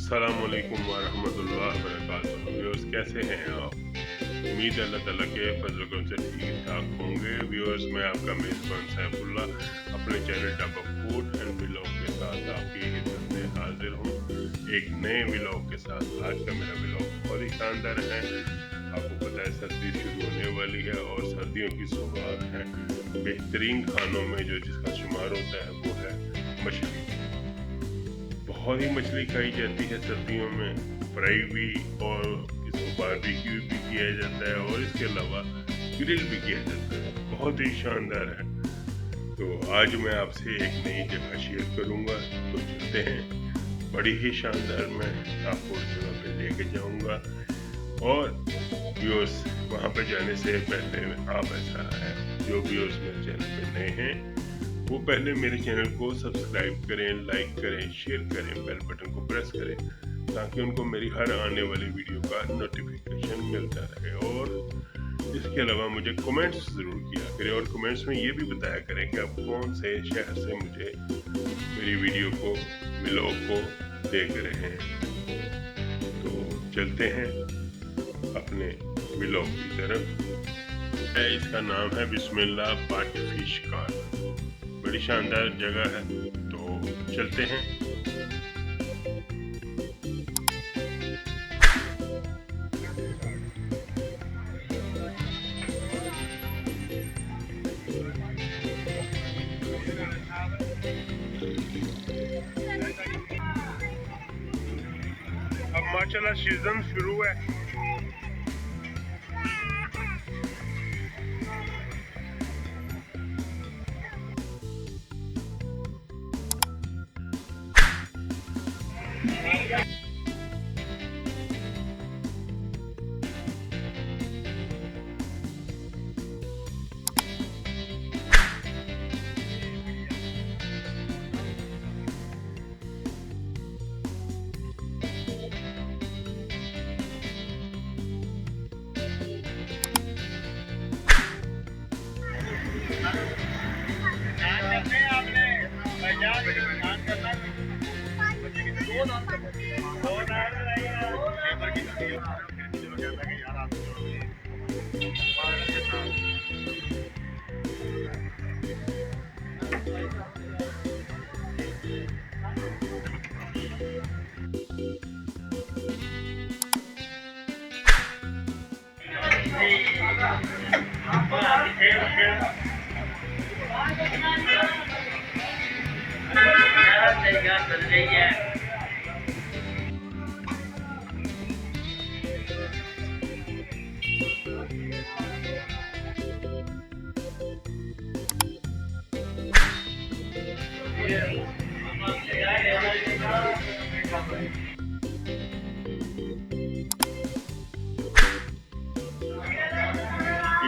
अस्सलामुअलैकुम वरहमतुल्लाहि वबरकातुहू। व्यूअर्स, कैसे हैं आप? उम्मीद है अल्लाह ताला के फजल करम से ठीक ठाक होंगे। व्यूअर्स, मैं आपका मेज़बान सैफुल्लाह अपने channel top of food and vlog के साथ आपकी खिदमत में हाजिर हूँ, एक नए व्लॉग के साथ। आज का मेरा व्लॉग बहुत ही शानदार है। आपको पता है सर्दी शुरू होने वाली है और सर्दियों की सौगात है। बेहतरीन खानों में जो जिसका शुमार होता है वो है मछली। बहुत ही मछली खाई जाती है सर्दियों में, फ्राई भी, और इसको बारबेक्यू भी किया जाता है और इसके अलावा ग्रिल भी किया जाता है। बहुत ही शानदार है। तो आज मैं आपसे एक नई जगह शेयर करूंगा, तो चलते हैं। बड़ी ही शानदार मैं आपको उस जगह पे लेके जाऊंगा। और व्यूअर्स, वहाँ पे जाने से पहले आप ऐसा है जो व्यूअर्स मेरे चैनल पे नए हैं वो पहले मेरे चैनल को सब्सक्राइब करें, लाइक करें, शेयर करें, बेल बटन को प्रेस करें ताकि उनको मेरी हर आने वाली वीडियो का नोटिफिकेशन मिलता रहे। और इसके अलावा मुझे कमेंट्स ज़रूर किया करें और कमेंट्स में ये भी बताया करें कि आप कौन से शहर से मुझे मेरी वीडियो को, व्लॉग को देख रहे हैं। तो चलते हैं अपने व्लॉग की तरफ। इसका नाम है बिस्मिल्लाह बट फिश कार्ट। बड़ी शानदार जगह है, तो चलते हैं। अब माशाल्लाह सीजन शुरू है।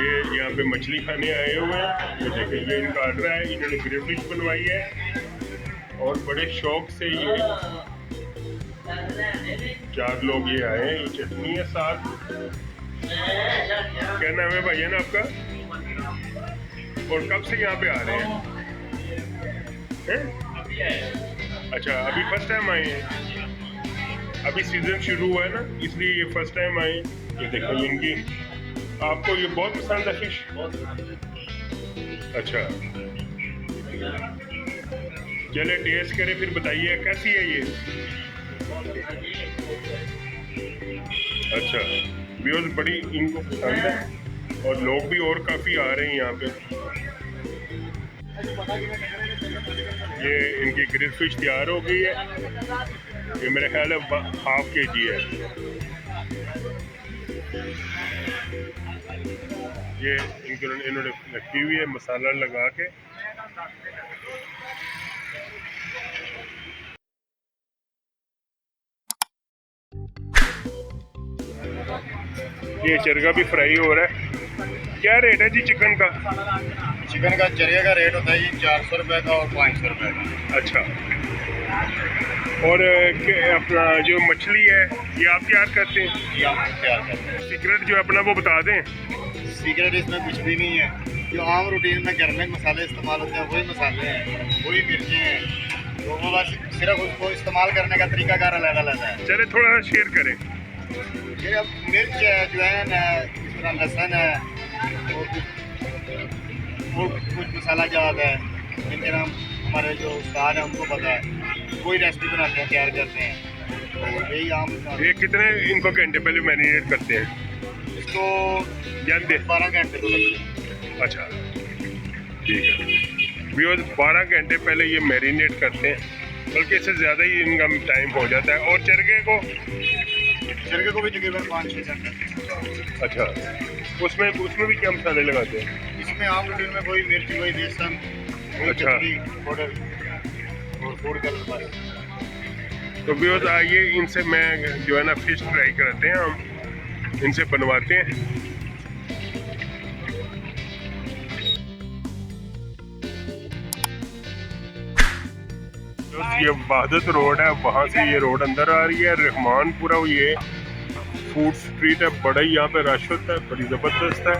ये यहाँ पे मछली खाने आए हुए हैं। ये देखिए, ये इनका ऑर्डर है। इन्होंने ग्रिल फिश बनवाई है और बड़े शौक से ये 4 लोग ये आए हैं। ये चटनी है साथ। क्या नाम है भैया ना आपका? और कब से यहाँ पे आ रहे हैं? अच्छा, अभी फर्स्ट टाइम आए हैं। अभी सीजन शुरू हुआ है ना, इसलिए ये फर्स्ट टाइम आए। ये देखो इनकी, आपको ये बहुत पसंद है फिश? अच्छा, चले टेस्ट करें फिर बताइए कैसी है ये। अच्छा, व्यूअर्स बड़ी इनको पसंद है और लोग भी और काफ़ी आ रहे हैं यहाँ पे। ये इनकी ग्रिल फिश तैयार हो गई है। ये मेरा ख्याल है ½ kg है। ये इन्होंने रखी हुई है मसाला लगा के। ये चरगा भी फ्राई हो रहा है। क्या रेट है जी चिकन का? चिकन का चरगे का रेट होता है जी 400 रुपये का और 500 रुपये का। अच्छा, और अपना जो मछली है ये आप तैयार करते हैं? ये हम तैयार करते हैं। सीक्रेट जो अपना वो बता दें। सीक्रेट इसमें कुछ भी नहीं है। जो आम रूटीन में घर में मसाले इस्तेमाल होते हैं वही मसाले हैं, वही मिर्चें हैं, तो वो बस सिर्फ उसको इस्तेमाल करने का तरीकाकार अलग अलग है। चले थोड़ा शेयर करें। फिर अब मिर्च है, अजवाइन है, इस तरह लहसुन है, वो कुछ मसाला जात है जिनके नाम हमारे जो उस्ताद हैं उनको पता है, वही रेसिपी बनाते हैं, तैयार करते हैं। तो यही आम ये कितने इनको घंटे पहले मैरिनेट करते हैं? इसको जानते 12 घंटे तो लगते हैं। अच्छा ठीक है व्यूअर्स, 12 घंटे पहले ये मैरिनेट करते हैं, बल्कि इससे ज़्यादा ही इनका टाइम हो जाता है। और चरखे को भी तकरीबन 5-6 घंटे। अच्छा, उसमें भी क्या मसाले लगाते हैं? इसमें आम रूटीन में कोई मिर्च, कोई बेसन, अच्छा। पाउडर और फूड कलर बस। तो व्यूअर्स आइए इनसे मैं जो है ना फिश ट्राई कराते हैं, हम इनसे बनवाते हैं। ये वहादत रोड है, वहाँ से ये रोड अंदर आ रही है। रहमानपुरा ये फूड स्ट्रीट है, बड़ा ही यहाँ पे रश होता है, बड़ी ज़बरदस्त है।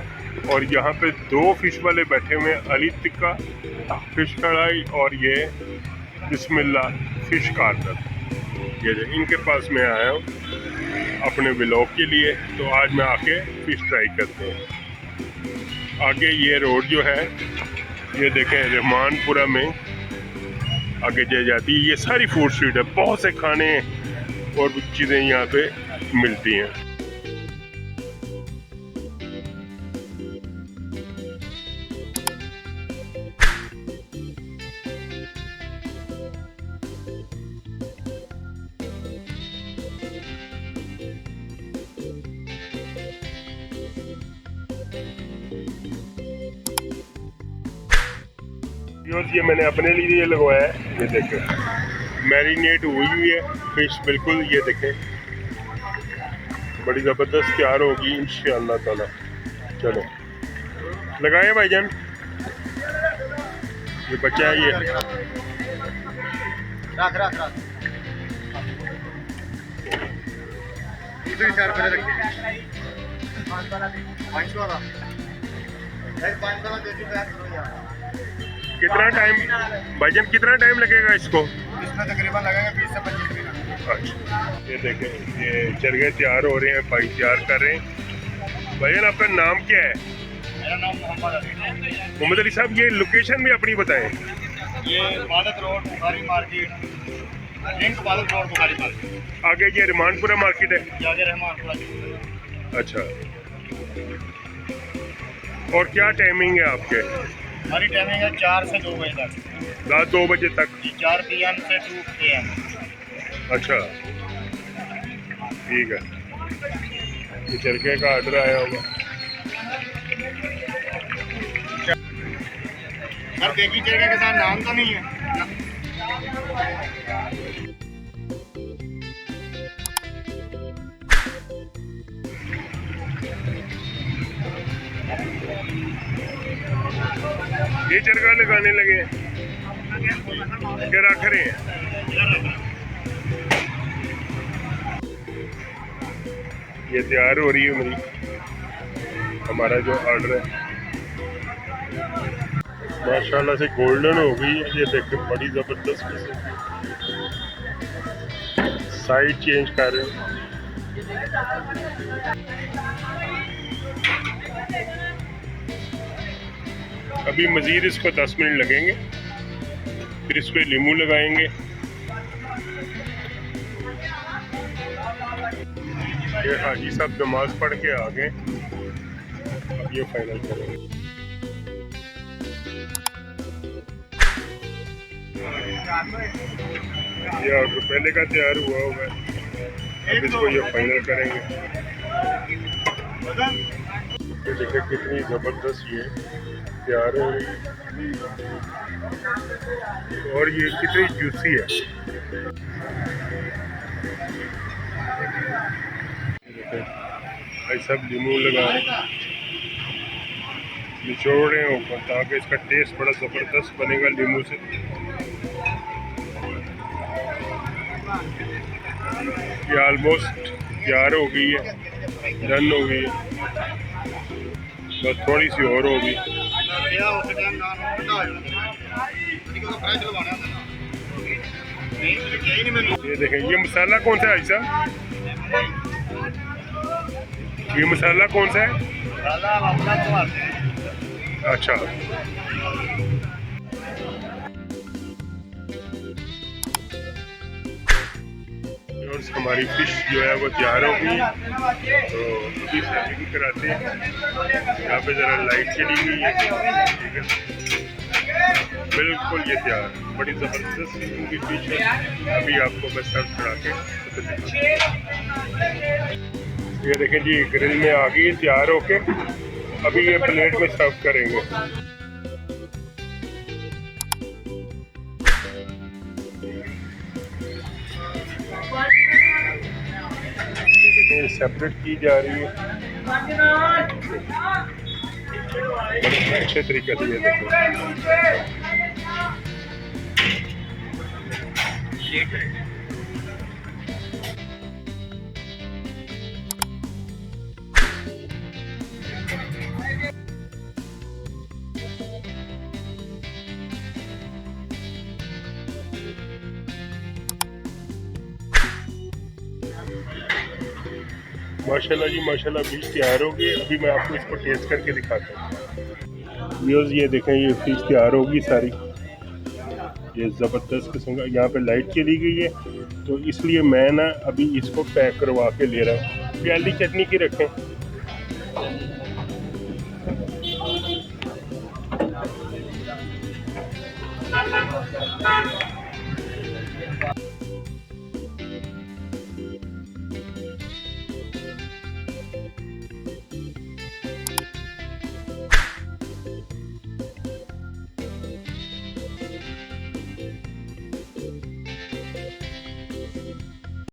और यहाँ पे 2 फिश वाले बैठे हुए हैं, अली टिक्का फिश कढ़ाई और ये बिस्मिल्लाह फिश कार्नर। ये इनके पास मैं आया हूँ अपने व्लॉग के लिए, तो आज मैं आके फिश ट्राई करते हैं। आगे ये रोड जो है ये देखें, रहमानपुरा में आगे जा जाती है। ये सारी फूड स्ट्रीट है, बहुत से खाने और चीज़ें यहाँ पे मिलती हैं। ये मैंने अपने लिए लगवाया है, ये देखें मैरिनेट हुई हुई है फिश बिल्कुल। ये देखें बड़ी ज़बरदस्त तैयार होगी इंशाअल्लाह ताला। चलो लगाए भाईजान, ये बच्चा है ये कितना टाइम भाईजान, कितना टाइम लगेगा इसको? इसमें तकरीबन लगेगा 20 से 25 मिनट। अच्छा ये देखें ये चरखे तैयार हो रहे हैं, भाई तैयार कर रहे हैं। भाईजान आपका नाम क्या है? मेरा नाम मोहम्मद अली। मोहम्मद अली साहब, ये लोकेशन भी अपनी बताएं। ये Badat road Bukhari market, link Badat road Bukhari market. आगे ये रहमानपुरा मार्केट है। आगे रहमानपुरा। अच्छा, और क्या टाइमिंग है आपके? हमारी टाइमिंग है 4 से 2 बजे तक। रात 2 बजे तक? 4 PM से 2 AM। अच्छा ठीक है, ये चरखे का ऑर्डर आया होगा। सर देगी चरखे के साथ नाम तो नहीं है? ये चरखा लगाने लगे हैं क्या रख रहे हैं? ये तैयार हो रही है मेरी हमारा जो ऑर्डर है, माशाल्लाह से गोल्डन हो गई है। ये देखो बड़ी ज़बरदस्त किस्म की। साइड चेंज कर रहे हैं। अभी मज़ीद इसको 10 मिनट लगेंगे, फिर इस पर नींबू लगाएंगे। ये हाजी साहब नमाज पढ़ के आ गए, अब ये फाइनल करेंगे। ये ऑर्डर पहले का तैयार हुआ होगा, अब इसको ये फाइनल करेंगे। ये देखिए कितनी ज़बरदस्त ये तैयार हो रही है और ये कितनी जूसी है। भाई सब नींबू लगा निचोड़ रहे हैं ऊपर, ताकि इसका टेस्ट बड़ा ज़बरदस्त बनेगा नींबू से। ये ऑलमोस्ट तैयार हो गई है, डन हो गई है, बस थोड़ी सी और होगी। नहीं मुझे क्या ही नहीं मैंने ये देखें, ये मसाला कौन सा है भाई साहब? ये मसाला कौन सा है? मसाला हम अपना बनाते हैं। अच्छा, और हमारी फिश जो है वो तैयार हो गई, तो अभी सर्विंग कराते हैं। यहाँ पे ज़रा लाइट चली गई है, ठीक है, बिल्कुल ये तैयार, बड़ी ज़बरदस्त उनकी फिश है। अभी आपको मैं सर्व करा के ये देखें जी, ग्रिल में आ गई तैयार होके। अभी ये प्लेट में सर्व करेंगे। सेपरेट की जा रही है बड़े अच्छे तरीके से। ये देखो, माशाल्लाह जी माशाल्लाह, फिश तैयार हो गई। अभी मैं आपको इसको टेस्ट करके दिखाता हूँ। व्यूअर्स ये देखें, ये फिश तैयार होगी सारी, ये ज़बरदस्त किस्म का। यहाँ पे लाइट चली गई है, तो इसलिए मैं ना अभी इसको पैक करवा के ले रहा हूँ। प्याली चटनी की रखें।